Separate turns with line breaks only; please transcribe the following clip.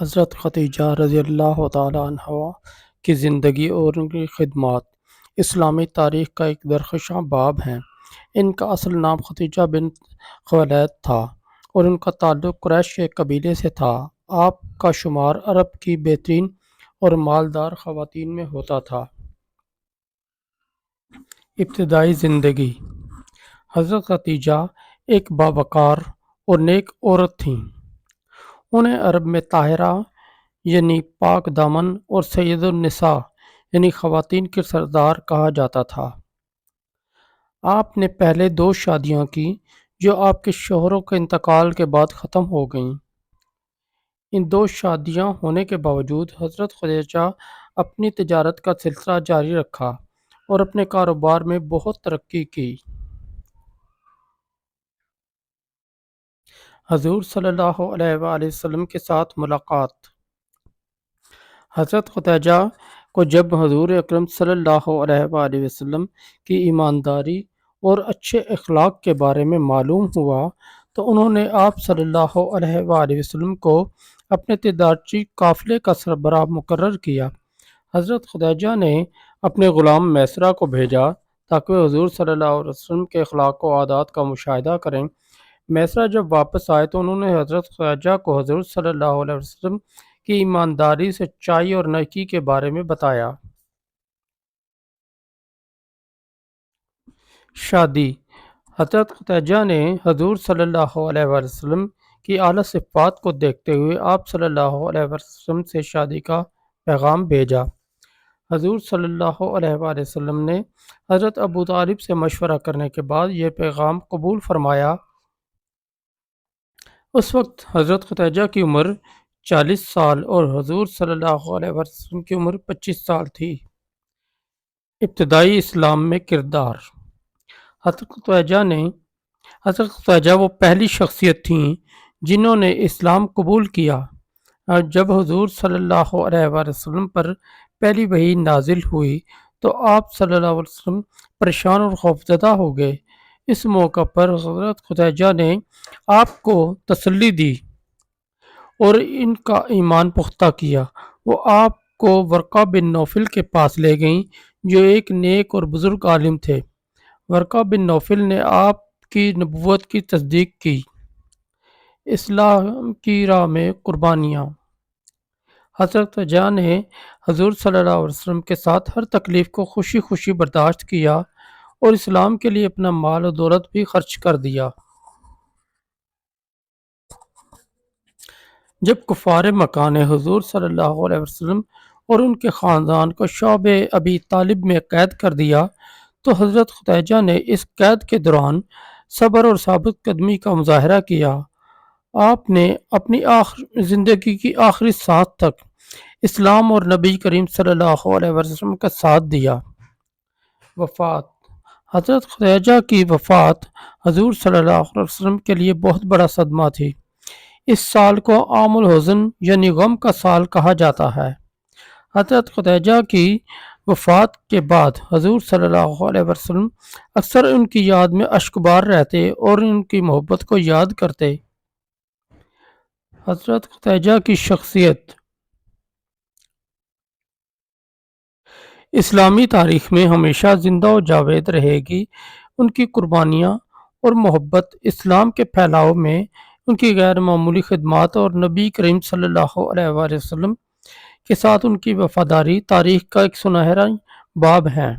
حضرت خدیجہ رضی اللہ تعالیٰ عنہا کی زندگی اور ان کی خدمات اسلامی تاریخ کا ایک درخشاں باب ہیں۔ ان کا اصل نام خدیجہ بنت خویلد تھا اور ان کا تعلق قریش کے قبیلے سے تھا۔ آپ کا شمار عرب کی بہترین اور مالدار خواتین میں ہوتا تھا۔ ابتدائی زندگی: حضرت خدیجہ ایک باوقار اور نیک عورت تھیں۔ انہیں عرب میں طاہرہ یعنی پاک دامن اور سید النساء یعنی خواتین کے سردار کہا جاتا تھا۔ آپ نے پہلے 2 شادیاں کی جو آپ کے شوہروں کے انتقال کے بعد ختم ہو گئیں۔ ان 2 شادیاں ہونے کے باوجود حضرت خدیجہ اپنی تجارت کا سلسلہ جاری رکھا اور اپنے کاروبار میں بہت ترقی کی۔ حضور صلی اللہ علیہ وآلہ وسلم کے ساتھ ملاقات: حضرت خدیجہ کو جب حضور اکرم صلی اللہ علیہ وآلہ وسلم کی ایمانداری اور اچھے اخلاق کے بارے میں معلوم ہوا تو انہوں نے آپ صلی اللہ علیہ وآلہ وسلم کو اپنے تجارتی قافلے کا سربراہ مقرر کیا۔ حضرت خدیجہ نے اپنے غلام میسرہ کو بھیجا تاکہ وہ حضور صلی اللہ علیہ وسلم کے اخلاق و عادات کا مشاہدہ کریں۔ میسرہ جب واپس آئے تو انہوں نے حضرت خدیجہ کو حضور صلی اللہ علیہ وسلم کی ایمانداری، سچائی اور نیکی کے بارے میں بتایا۔ شادی: حضرت خدیجہ نے حضور صلی اللہ علیہ وسلم کی اعلیٰ صفات کو دیکھتے ہوئے آپ صلی اللہ علیہ وسلم سے شادی کا پیغام بھیجا۔ حضور صلی اللہ علیہ وآلہ وسلم نے حضرت ابو طالب سے مشورہ کرنے کے بعد یہ پیغام قبول فرمایا۔ اس وقت حضرت خدیجہ کی عمر 40 سال اور حضور صلی اللہ علیہ وسلم کی عمر 25 سال تھی۔ ابتدائی اسلام میں کردار: حضرت خدیجہ وہ پہلی شخصیت تھیں جنہوں نے اسلام قبول کیا۔ جب حضور صلی اللہ علیہ وسلم پر پہلی وحی نازل ہوئی تو آپ صلی اللہ علیہ وسلم پریشان اور خوفزدہ ہو گئے۔ اس موقع پر حضرت خدیجہ نے آپ کو تسلی دی اور ان کا ایمان پختہ کیا۔ وہ آپ کو ورقہ بن نوفل کے پاس لے گئیں جو ایک نیک اور بزرگ عالم تھے۔ ورقہ بن نوفل نے آپ کی نبوت کی تصدیق کی۔ اسلام کی راہ میں قربانیاں: حضرت خدیجہ نے حضور صلی اللہ علیہ وسلم کے ساتھ ہر تکلیف کو خوشی خوشی برداشت کیا اور اسلام کے لیے اپنا مال و دولت بھی خرچ کر دیا۔ جب کفار مکہ نے حضور صلی اللہ علیہ وسلم اور ان کے خاندان کو شعب ابی طالب میں قید کر دیا تو حضرت خدیجہ نے اس قید کے دوران صبر اور ثابت قدمی کا مظاہرہ کیا۔ آپ نے اپنی زندگی کی آخری سانس تک اسلام اور نبی کریم صلی اللہ علیہ وسلم کا ساتھ دیا۔ وفات: حضرت خدیجہ کی وفات حضور صلی اللہ علیہ وسلم کے لیے بہت بڑا صدمہ تھی۔ اس سال کو عام الحزن یعنی غم کا سال کہا جاتا ہے۔ حضرت خدیجہ کی وفات کے بعد حضور صلی اللہ علیہ وسلم اکثر ان کی یاد میں اشکبار رہتے اور ان کی محبت کو یاد کرتے۔ حضرت خدیجہ کی شخصیت اسلامی تاریخ میں ہمیشہ زندہ و جاوید رہے گی۔ ان کی قربانیاں اور محبت، اسلام کے پھیلاؤ میں ان کی غیر معمولی خدمات اور نبی کریم صلی اللہ علیہ وآلہ وسلم کے ساتھ ان کی وفاداری تاریخ کا ایک سنہرا باب ہے۔